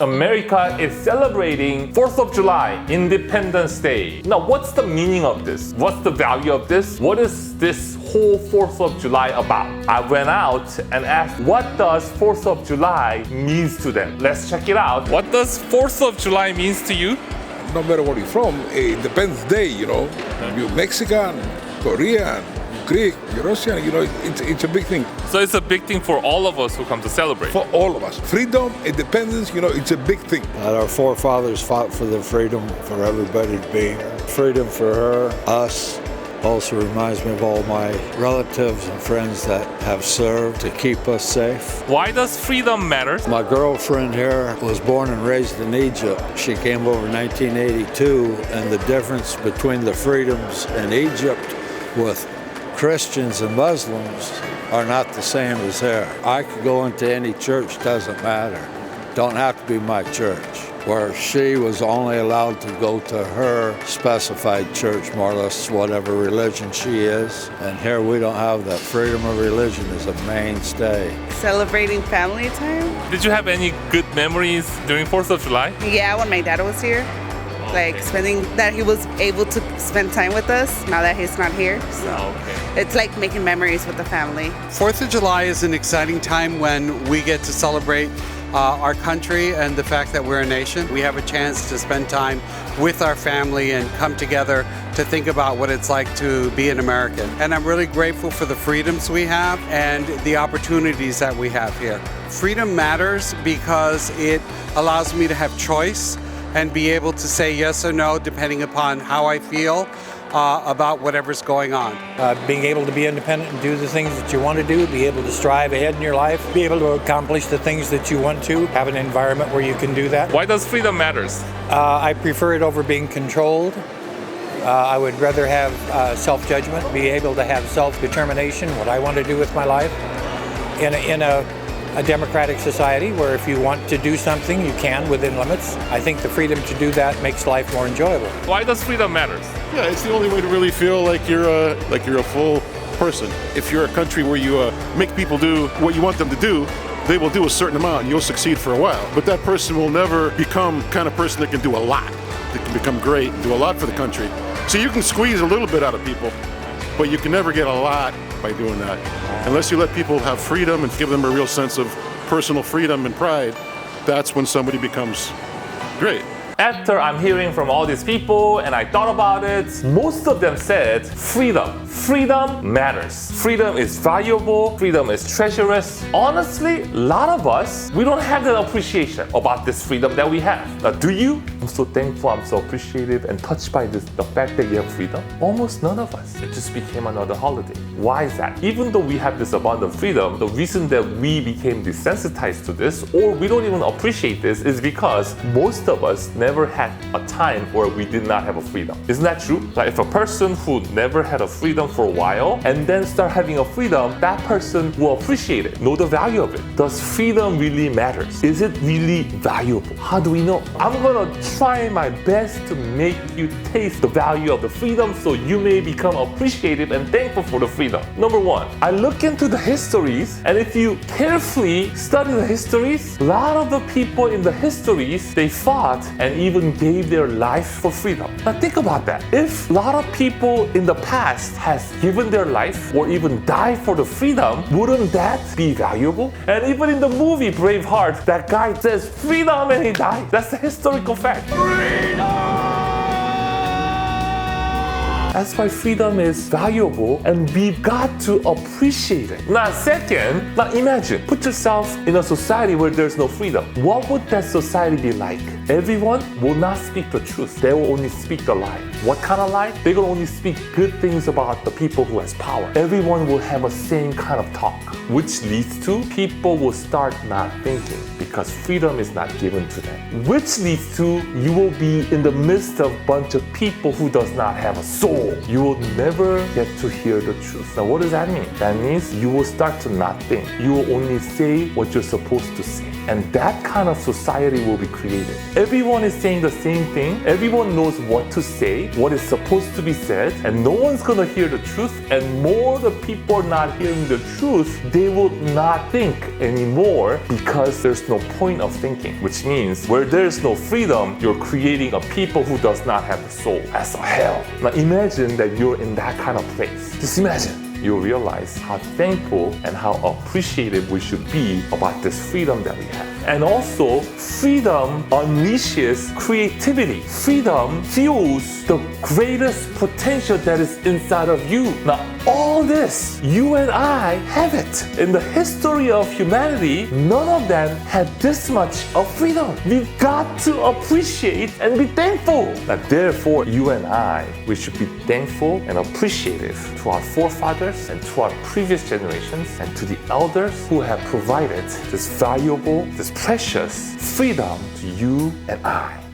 America is celebrating 4th of July, Independence Day. Now, what's the meaning of this? What's the value of this? What is this whole 4th of July about? I went out and asked, what does 4th of July means to them? Let's check it out. What does 4th of July means to you? No matter where you're from, Independence Day, you're Mexican, Korean, Greek, you're Russian, it's a big thing. So it's a big thing for all of us who come to celebrate. For all of us. Freedom, independence, it's a big thing. Our forefathers fought for the freedom for everybody to be here. Freedom for her, us. Also reminds me of all my relatives and friends that have served to keep us safe. Why does freedom matter? My girlfriend here was born and raised in Egypt. She came over in 1982, and the difference between the freedoms in Egypt with Christians and Muslims are not the same as here. I could go into any church, doesn't matter. Don't have to be my church. Where she was only allowed to go to her specified church, more or less whatever religion she is. And here we don't have that. Freedom of religion is a mainstay. Celebrating family time. Did you have any good memories during 4th of July? Yeah, when my dad was here. Like that he was able to spend time with us now that he's not here. So it's like making memories with the family. 4th of July is an exciting time when we get to celebrate our country and the fact that we're a nation. We have a chance to spend time with our family and come together to think about what it's like to be an American. And I'm really grateful for the freedoms we have and the opportunities that we have here. Freedom matters because it allows me to have choice and be able to say yes or no depending upon how I feel about whatever's going on. Being able to be independent and do the things that you want to do, be able to strive ahead in your life, be able to accomplish the things that you want to, have an environment where you can do that. Why does freedom matters? I prefer it over being controlled. I would rather have self-judgment, be able to have self-determination, what I want to do with my life. In a democratic society where if you want to do something, you can within limits. I think the freedom to do that makes life more enjoyable. Why does freedom matter? Yeah, it's the only way to really feel like you're a full person. If you're a country where you make people do what you want them to do, they will do a certain amount and you'll succeed for a while. But that person will never become the kind of person that can do a lot, that can become great and do a lot for the country. So you can squeeze a little bit out of people, but you can never get a lot by doing that. Unless you let people have freedom and give them a real sense of personal freedom and pride, that's when somebody becomes great. After I'm hearing from all these people and I thought about it, most of them said freedom. Freedom matters. Freedom is valuable. Freedom is treacherous. Honestly, a lot of us, we don't have that appreciation about this freedom that we have. Now, do you? I'm so thankful, I'm so appreciative and touched by the fact that you have freedom. Almost none of us. It just became another holiday. Why is that? Even though we have this abundant freedom, the reason that we became desensitized to this or we don't even appreciate this is because most of us never had a time where we did not have a freedom. Isn't that true? Like if a person who never had a freedom for a while and then start having a freedom, that person will appreciate it, know the value of it. Does freedom really matter? Is it really valuable? How do we know? I'm gonna try my best to make you taste the value of the freedom so you may become appreciative and thankful for the freedom. Number one, I look into the histories, and if you carefully study the histories, a lot of the people in the histories, they fought and even gave their life for freedom. Now think about that. If a lot of people in the past has given their life or even died for the freedom, wouldn't that be valuable? And even in the movie Braveheart, that guy says freedom and he died. That's the historical fact. That's why freedom is valuable and we've got to appreciate it. Now second, now imagine, put yourself in a society where there's no freedom. What would that society be like? Everyone will not speak the truth. They will only speak the lie. What kind of lie? They're gonna only speak good things about the people who has power. Everyone will have a same kind of talk, which leads to people will start not thinking because freedom is not given to them. Which leads to you will be in the midst of a bunch of people who does not have a soul. You will never get to hear the truth. Now what does that mean? That means you will start to not think. You will only say what you're supposed to say. And that kind of society will be created. Everyone is saying the same thing. Everyone knows what to say, what is supposed to be said, and no one's gonna hear the truth. And more the people are not hearing the truth, they will not think anymore because there's no point of thinking. Which means where there's no freedom, you're creating a people who does not have a soul. That's a hell. Now imagine that you're in that kind of place. Just imagine. You'll realize how thankful and how appreciative we should be about this freedom that we have. And also, freedom unleashes creativity. Freedom fuels the greatest potential that is inside of you. Now, all this, you and I have it. In the history of humanity, none of them had this much of freedom. We've got to appreciate and be thankful. Now, therefore, you and I, we should be thankful and appreciative to our forefathers and to our previous generations and to the elders who have provided this valuable, this precious freedom to you and I.